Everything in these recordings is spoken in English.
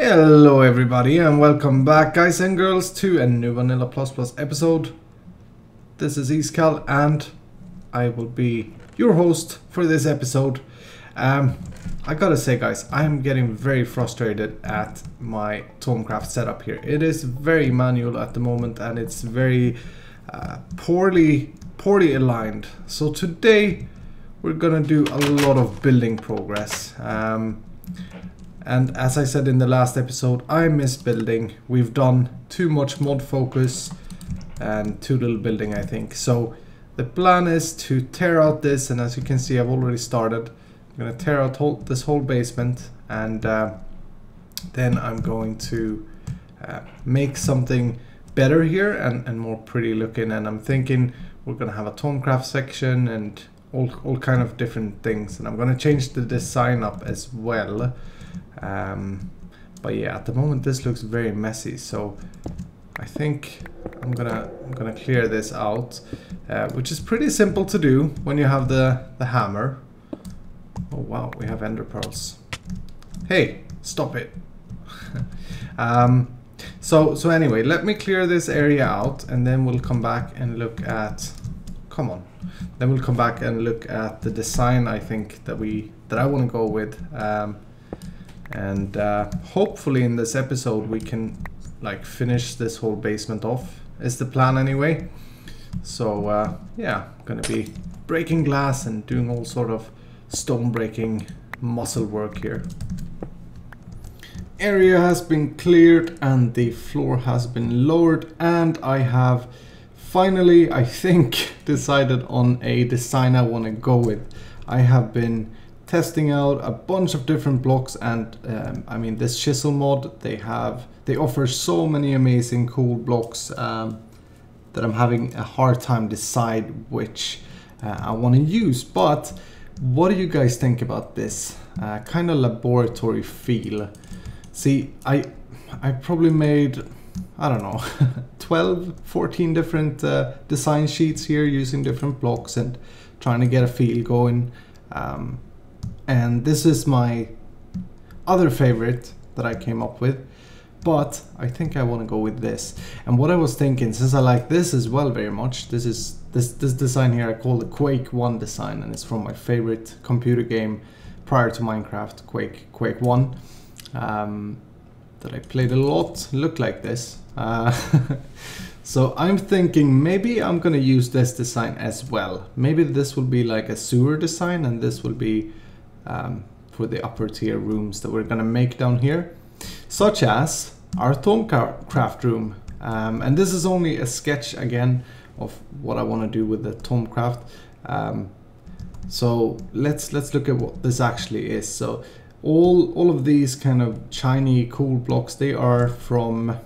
Hello everybody and welcome back, guys and girls, to a new Vanilla Plus Plus episode. This is Iskal and I will be your host for this episode. I gotta say, guys, I am getting very frustrated at my Thaumcraft setup here. It is very manual at the moment and it's very poorly aligned. So today we're gonna do a lot of building progress. And as I said in the last episode, I miss building. We've done too much mod focus and too little building, I think. So the plan is to tear out this, and as you can see, I've already started. I'm going to tear out this whole basement, and then I'm going to make something better here and more pretty looking. And I'm thinking we're going to have a Thaumcraft section and all kind of different things. And I'm going to change the design up as well. But yeah, at the moment this looks very messy, so I think I'm gonna clear this out, which is pretty simple to do when you have the hammer. Oh wow, we have ender pearls. Hey, stop it. So anyway, let me clear this area out and then we'll come back and look at then we'll come back and look at the design I think that I want to go with. And hopefully in this episode we can like finish this whole basement off, is the plan anyway. So yeah, I'm gonna be breaking glass and doing all sort of stone breaking muscle work here. Area has been cleared and the floor has been lowered, and I have finally, I think, decided on a design I want to go with. I have been testing out a bunch of different blocks, and I mean, this Chisel mod, they offer so many amazing cool blocks that I'm having a hard time decide which I want to use. But what do you guys think about this kind of laboratory feel? See, I probably made, I don't know, 14 different design sheets here using different blocks and trying to get a feel going. And this is my other favorite that I came up with, but I think I want to go with this. And what I was thinking, since I like this as well very much, this design here I call the Quake 1 design, and it's from my favorite computer game prior to Minecraft, Quake 1, that I played a lot, looked like this. So I'm thinking maybe I'm gonna use this design as well. Maybe this will be like a sewer design, and this will be for the upper tier rooms that we're gonna make down here, such as our Thaumcraft room. And this is only a sketch again of what I want to do with the Thaumcraft. So let's look at what this actually is. So all of these kind of shiny cool blocks, they are from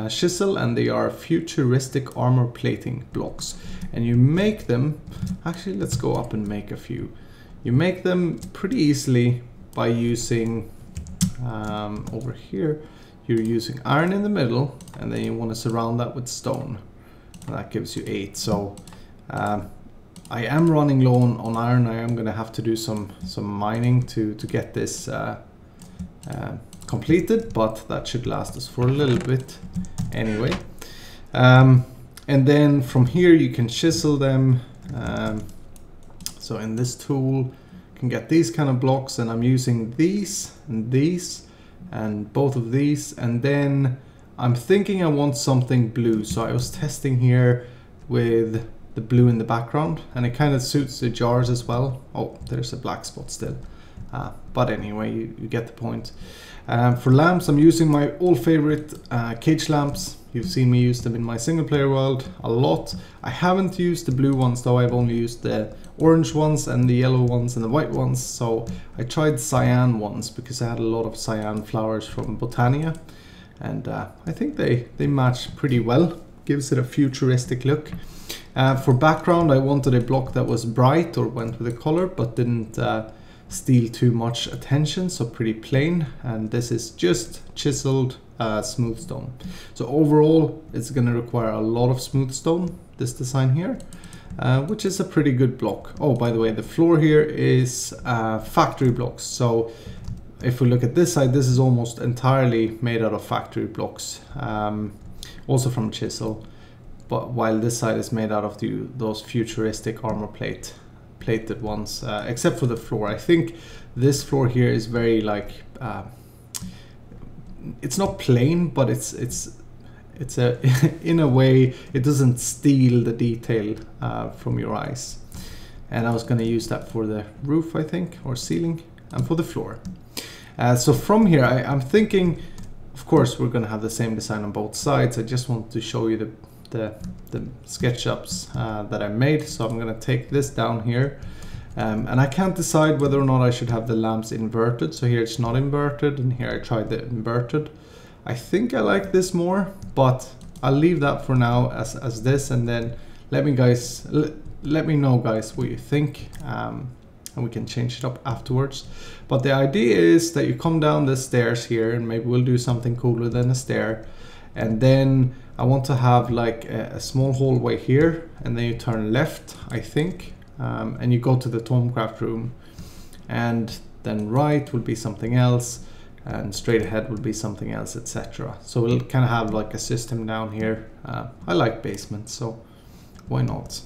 Chisel, and they are futuristic armor plating blocks. And you make them, actually let's go up and make a few. You make them pretty easily by using, over here, you're using iron in the middle, and then you want to surround that with stone. And that gives you 8. So I am running low on iron. I am going to have to do some mining to get this completed, but that should last us for a little bit anyway. And then from here you can chisel them. So in this tool you can get these kind of blocks, and I'm using these and both of these. And then I'm thinking I want something blue, so I was testing here with the blue in the background, and it kind of suits the jars as well. Oh, there's a black spot still, but anyway, you get the point. For lamps, I'm using my old favorite cage lamps. You've seen me use them in my single player world a lot. I haven't used the blue ones though. I've only used the orange ones and the yellow ones and the white ones. So I tried cyan ones because I had a lot of cyan flowers from Botania, and I think they match pretty well. Gives it a futuristic look. For background, I wanted a block that was bright or went with the color but didn't steal too much attention, so pretty plain. And this is just chiseled smooth stone. So overall it's going to require a lot of smooth stone, this design here, which is a pretty good block. Oh, by the way, the floor here is factory blocks, so if we look at this side, this is almost entirely made out of factory blocks, also from Chisel. But while this side is made out of those futuristic armor plated ones, except for the floor. I think this floor here is very like it's not plain, but it's a in a way it doesn't steal the detail from your eyes. And I was going to use that for the roof, I think, or ceiling, and for the floor. So from here, I'm thinking, of course, we're going to have the same design on both sides. I just want to show you the SketchUps that I made. So I'm going to take this down here. And I can't decide whether or not I should have the lamps inverted. So here it's not inverted, and here I tried the inverted. I think I like this more, but I'll leave that for now as this, and then let me know, guys, what you think, and we can change it up afterwards. But the idea is that you come down the stairs here, and maybe we'll do something cooler than a stair. And then I want to have like a small hallway here, and then you turn left, I think, and you go to the Thaumcraft room, and then right will be something else, and straight ahead will be something else, etc. So we'll kind of have like a system down here. I like basements, so why not?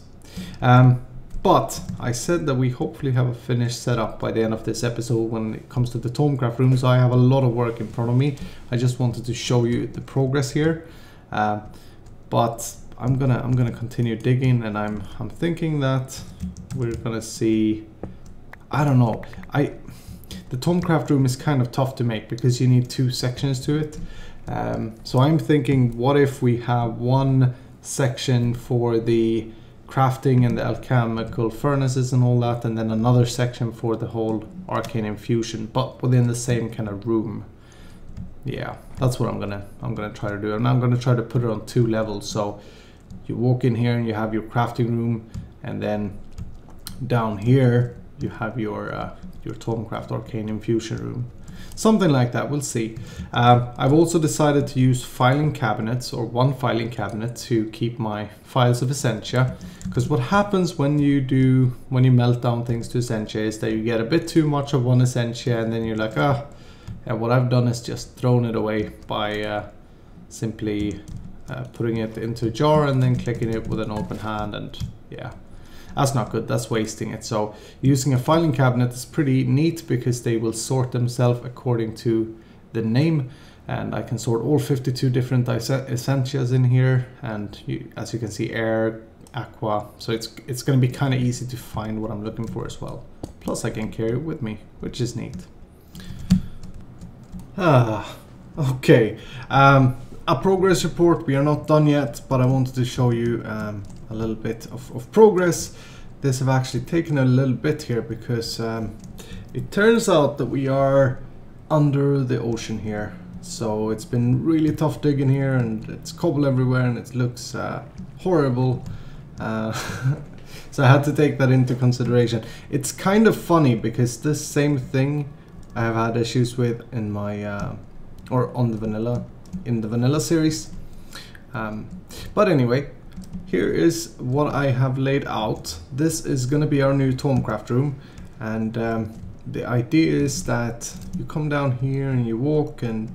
But I said that we hopefully have a finished setup by the end of this episode when it comes to the Thaumcraft room, so I have a lot of work in front of me. I just wanted to show you the progress here, but I'm gonna continue digging, and I'm thinking that we're gonna see, I don't know, the Thaumcraft room is kind of tough to make because you need 2 sections to it. So I'm thinking, what if we have one section for the crafting and the alchemical furnaces and all that, and then another section for the whole arcane infusion, but within the same kind of room. Yeah, that's what I'm gonna try to do, and I'm gonna try to put it on 2 levels. So you walk in here and you have your crafting room, and then down here you have your Thaumcraft arcane infusion room. Something like that, we'll see. I've also decided to use filing cabinets, or 1 filing cabinet, to keep my files of Essentia. Because what happens when you melt down things to Essentia is that you get a bit too much of one Essentia, and then you're like, and what I've done is just thrown it away by simply putting it into a jar and then clicking it with an open hand, and yeah. That's not good, that's wasting it. So using a filing cabinet is pretty neat because they will sort themselves according to the name, and I can sort all 52 different essentials in here, and as you can see, air, aqua, so it's going to be kind of easy to find what I'm looking for as well. Plus I can carry it with me, which is neat. Okay, a progress report. We are not done yet, but I wanted to show you a little bit of progress. This have actually taken a little bit here because it turns out that we are under the ocean here. So it's been really tough digging here, and it's cobble everywhere, and it looks horrible. So I had to take that into consideration. It's kind of funny because this same thing I have had issues with in my in the vanilla series. But anyway, here is what I have laid out. This is going to be our new Thaumcraft room, and the idea is that you come down here and you walk and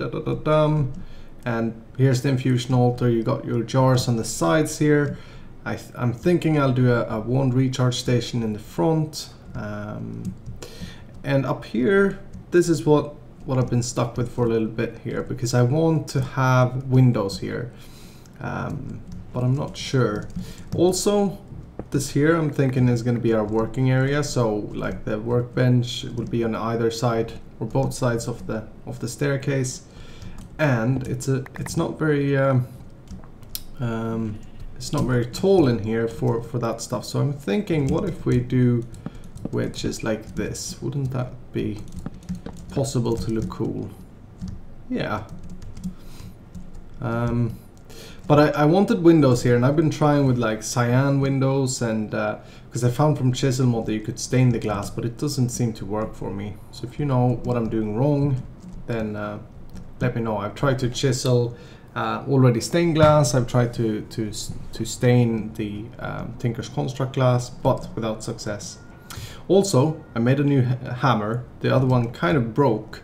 and here's the infusion altar. You got your jars on the sides here. I'm thinking I'll do a wand recharge station in the front, and up here, this is what I've been stuck with for a little bit here, because I want to have windows here, but I'm not sure. Also, this here I'm thinking is going to be our working area, so like the workbench will be on either side or both sides of the staircase, and it's not very tall in here for that stuff. So I'm thinking, what if we do wedges like this? Wouldn't that be possible to look cool? Yeah. But I wanted windows here, and I've been trying with like cyan windows, and because I found from Chisel mod that you could stain the glass, but it doesn't seem to work for me. So if you know what I'm doing wrong, then let me know. I've tried to chisel already stained glass. I've tried to stain the Tinker's Construct glass, but without success. Also, I made a new hammer. The other one kind of broke,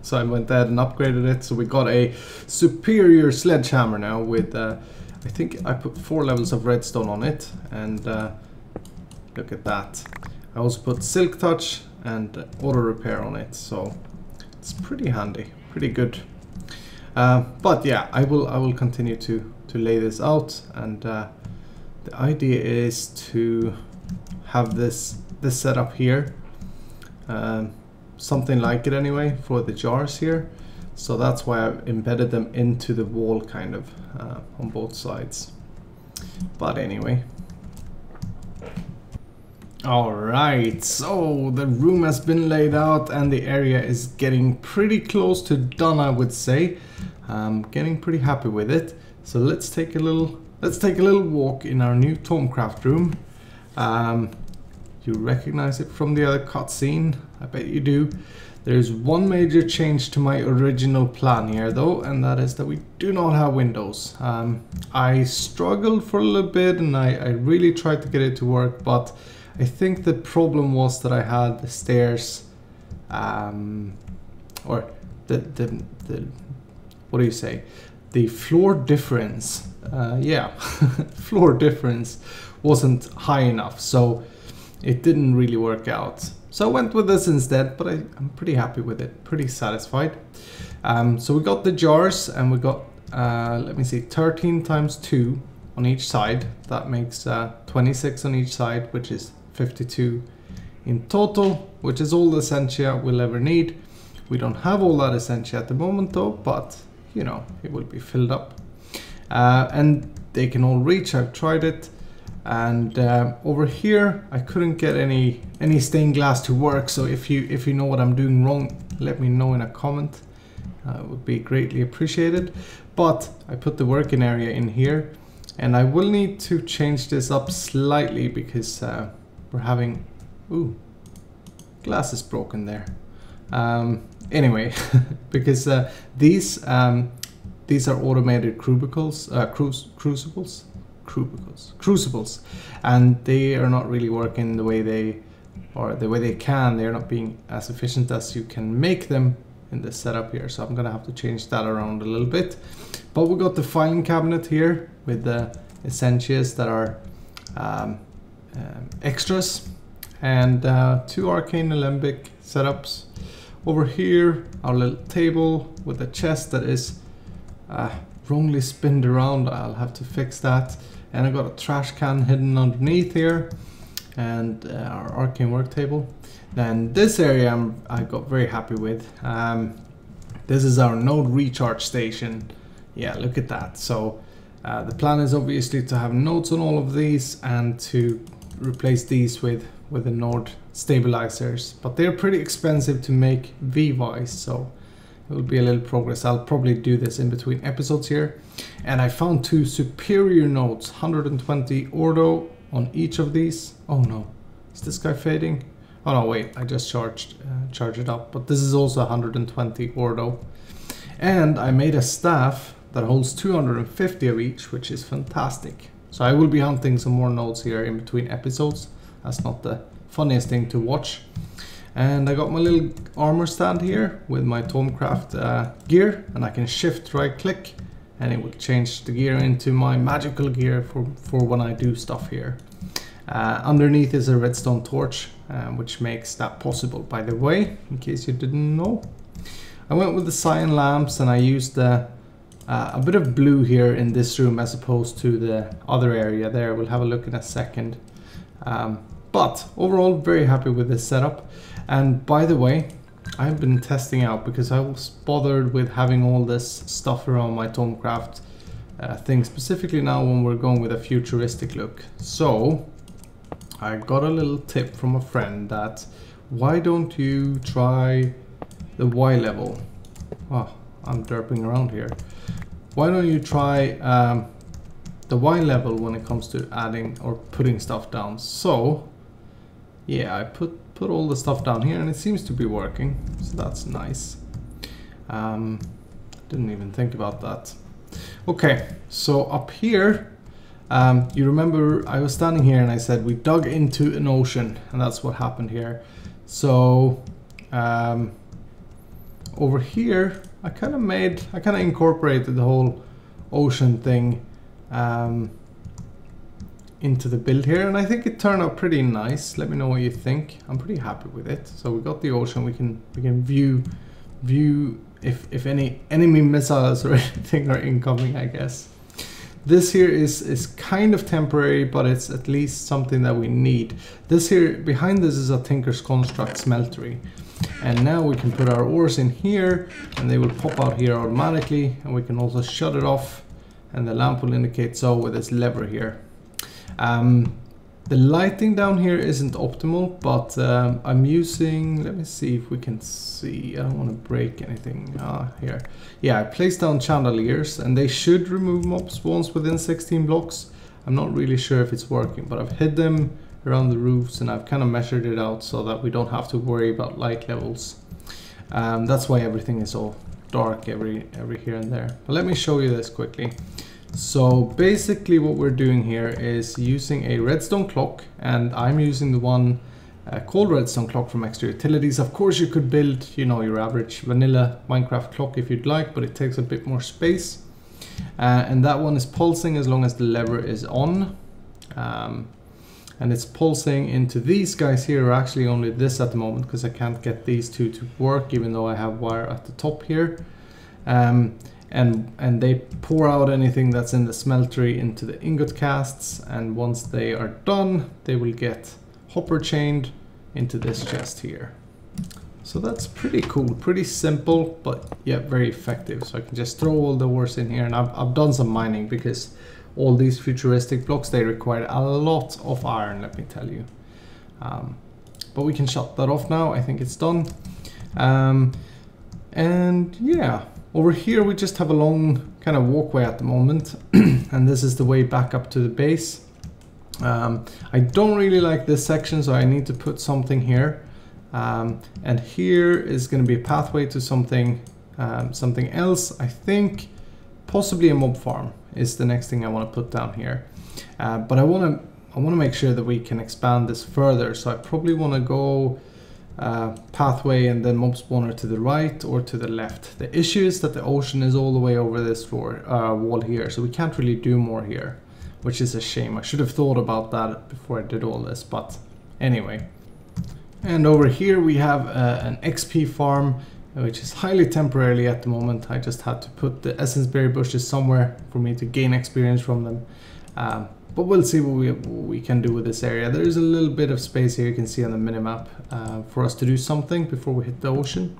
So I went ahead and upgraded it. So we got a superior sledgehammer now with, I think I put 4 levels of redstone on it. And look at that. I also put silk touch and auto repair on it. So it's pretty handy, pretty good. But yeah, I will continue to lay this out, and the idea is to have this setup here, something like it anyway, for the jars here. So that's why I've embedded them into the wall kind of on both sides. But anyway. Alright, so the room has been laid out and the area is getting pretty close to done, I would say. I'm getting pretty happy with it. So let's take a little walk in our new Thaumcraft room. You recognize it from the other cutscene? I bet you do. There's one major change to my original plan here though, and that is that we do not have windows. I struggled for a little bit and I really tried to get it to work, but I think the problem was that I had the stairs, or the what do you say? The floor difference, yeah, floor difference wasn't high enough, so it didn't really work out. So I went with this instead, but I'm pretty happy with it, pretty satisfied. So we got the jars, and we got, let me see, 13 times 2 on each side. That makes 26 on each side, which is 52 in total, which is all the essentia we'll ever need. We don't have all that essentia at the moment though, but you know, it will be filled up. And they can all reach, I've tried it. And over here, I couldn't get any stained glass to work. So if you know what I'm doing wrong, let me know in a comment. It would be greatly appreciated. But I put the working area in here, and I will need to change this up slightly because we're having, ooh, glass is broken there. Anyway, because these are automated crucibles, and they are not really working the way they can. They're not being as efficient as you can make them in this setup here. So I'm gonna have to change that around a little bit. But we got the filing cabinet here with the essentials that are extras, and 2 arcane alembic setups. Over here, our little table with a chest that is wrongly spinned around. I'll have to fix that. And I got a trash can hidden underneath here, and our arcane work table. Then this area I got very happy with. This is our node recharge station. Yeah, look at that. So the plan is obviously to have nodes on all of these and to replace these with the node stabilizers, but they're pretty expensive to make V-wise, so it will be a little progress. I'll probably do this in between episodes here. And I found 2 superior nodes, 120 ordo on each of these. Oh no, is this guy fading? Oh no, wait, I just charged it up, but this is also 120 ordo. And I made a staff that holds 250 of each, which is fantastic. So I will be hunting some more nodes here in between episodes. That's not the funniest thing to watch. And I got my little armor stand here with my Thaumcraft gear, and I can shift right click and it will change the gear into my magical gear for when I do stuff here. Underneath is a redstone torch, which makes that possible, by the way, in case you didn't know. I went with the cyan lamps, and I used a bit of blue here in this room as opposed to the other area there. We'll have a look in a second. But overall, very happy with this setup. And by the way, I've been testing out, because I was bothered with having all this stuff around my Thaumcraft thing, specifically now when we're going with a futuristic look. So I got a little tip from a friend that why don't you try the Y level? Oh, I'm derping around here. Why don't you try the Y level when it comes to adding or putting stuff down? So yeah, I put all the stuff down here and it seems to be working, so that's nice. Didn't even think about that. Okay, so up here, you remember I was standing here and I said we dug into an ocean, and that's what happened here. So over here, I kind of incorporated the whole ocean thing into the build here, and I think it turned out pretty nice. Let me know what you think. I'm pretty happy with it. So we got the ocean. We can view if any enemy missiles or anything are incoming, I guess. This here is kind of temporary, but it's at least something that we need. This here, behind this is a Tinker's Construct smeltery. And now we can put our ores in here, and they will pop out here automatically. And we can also shut it off, and the lamp will indicate so with this lever here. The lighting down here isn't optimal, but I'm using, let me see if we can see, I don't want to break anything here. Yeah, I placed down chandeliers, and they should remove mob spawns within 16 blocks. I'm not really sure if it's working, but I've hid them around the roofs, and I've kind of measured it out so that we don't have to worry about light levels. That's why everything is all dark every here and there. But let me show you this quickly. So basically what we're doing here is using a redstone clock, and I'm using the one called redstone clock from Extra Utilities. Of course you could build, you know, your average vanilla Minecraft clock if you'd like, but it takes a bit more space. And that one is pulsing as long as the lever is on. And it's pulsing into these guys here, or actually only this at the moment, because I can't get these two to work even though I have wire at the top here. And they pour out anything that's in the smeltery into the ingot casts, and once they are done, they will get hopper chained into this chest here. So that's pretty cool, pretty simple, but yeah, very effective. So I can just throw all the ores in here, and I've done some mining because all these futuristic blocks, they require a lot of iron, let me tell you. But we can shut that off now. I think it's done. And yeah. Over here we just have a long kind of walkway at the moment, and this is the way back up to the base. I don't really like this section, so I need to put something here. And here is going to be a pathway to something else. I think possibly a mob farm is the next thing I want to put down here. But I want to make sure that we can expand this further, so I probably want to go pathway and then mob spawner to the right or to the left. The issue is that the ocean is all the way over this floor, wall here, so we can't really do more here, which is a shame. I should have thought about that before I did all this, but anyway. And over here we have an XP farm, which is highly temporarily at the moment. I just had to put the essence berry bushes somewhere for me to gain experience from them. But we'll see what we can do with this area. There is a little bit of space here, you can see on the minimap, for us to do something before we hit the ocean.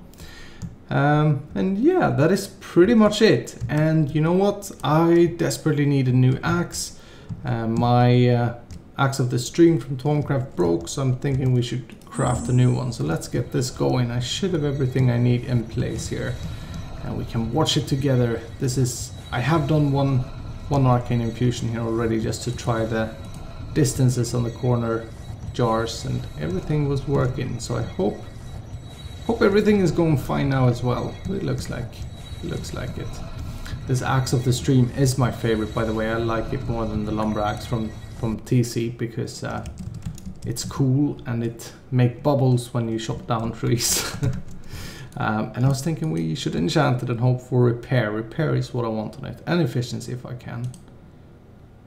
And yeah, that is pretty much it. And you know what? I desperately need a new axe. My axe of the stream from Thaumcraft broke, so I'm thinking we should craft a new one. So let's get this going. I should have everything I need in place here, and we can watch it together. This is, I have done one arcane infusion here already just to try the distances on the corner jars, and everything was working, so I hope everything is going fine now as well. It looks like it. This axe of the stream is my favorite, by the way. I like it more than the lumber axe from TC because it's cool and it makes bubbles when you chop down trees. And I was thinking we should enchant it and hope for repair. Repair is what I want on it. And efficiency if I can.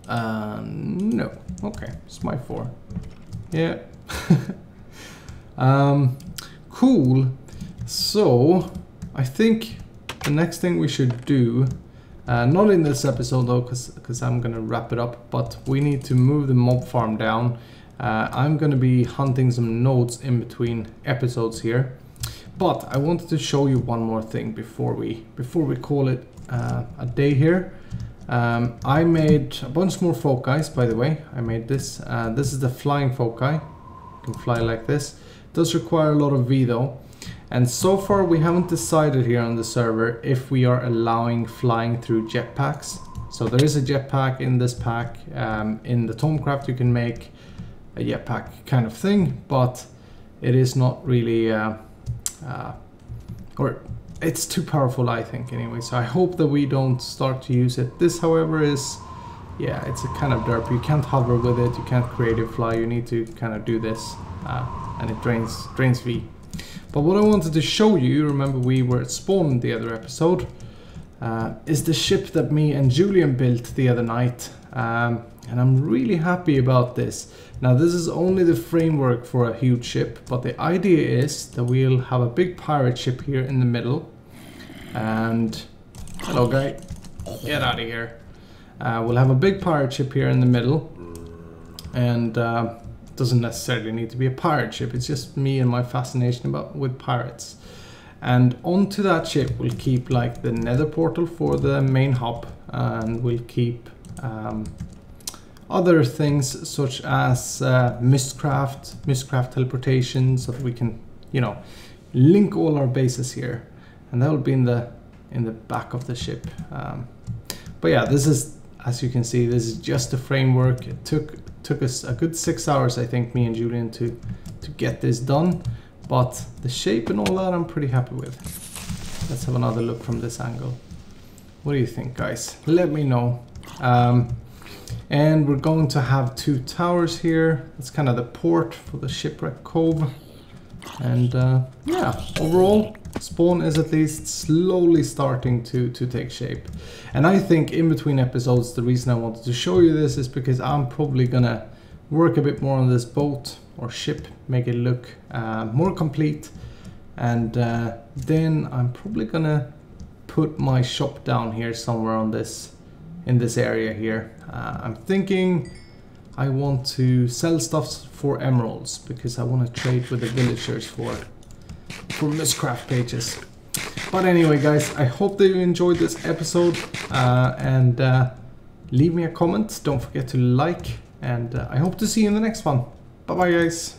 No. Okay, it's my 4. Yeah. Cool. So, I think the next thing we should do, not in this episode though, because I'm going to wrap it up, but we need to move the mob farm down. I'm going to be hunting some nodes in between episodes here. But I wanted to show you one more thing before we call it a day here. I made a bunch more foci, by the way. I made this. This is the flying foci. You can fly like this. It does require a lot of V though. And so far we haven't decided here on the server if we are allowing flying through jetpacks. So there is a jetpack in this pack. In the Thaumcraft you can make a jetpack kind of thing, but it is not really... or it's too powerful, I think, anyway, so I hope that we don't start to use it. This, however, is, yeah, it's a kind of derp. You can't hover with it, you can't creative fly, you need to kind of do this, and it drains V. But what I wanted to show you, remember we were at spawn in the other episode, is the ship that me and Julian built the other night. And I'm really happy about this. Now this is only the framework for a huge ship, but the idea is that we'll have a big pirate ship here in the middle. And, hello guy, get out of here. We'll have a big pirate ship here in the middle. And doesn't necessarily need to be a pirate ship, it's just me and my fascination with pirates. And onto that ship we'll keep like the nether portal for the main hub, and we'll keep other things such as mistcraft teleportation, so that we can, you know, link all our bases here, and that will be in the back of the ship. But yeah, this is, as you can see, this is just the framework. It took us a good 6 hours, I think, me and Julian, to get this done, but the shape and all that I'm pretty happy with. Let's have another look from this angle. What do you think, guys? Let me know. And we're going to have 2 towers here. That's kind of the port for the shipwreck cove. And yeah, overall, spawn is at least slowly starting to take shape. And I think in between episodes, the reason I wanted to show you this is because I'm probably gonna work a bit more on this boat or ship, make it look more complete. And then I'm probably gonna put my shop down here somewhere on this, in this area here. I'm thinking I want to sell stuff for emeralds, because I want to trade with the villagers for mistcraft pages. But anyway, guys, I hope that you enjoyed this episode, and leave me a comment. Don't forget to like, and I hope to see you in the next one. Bye bye, guys.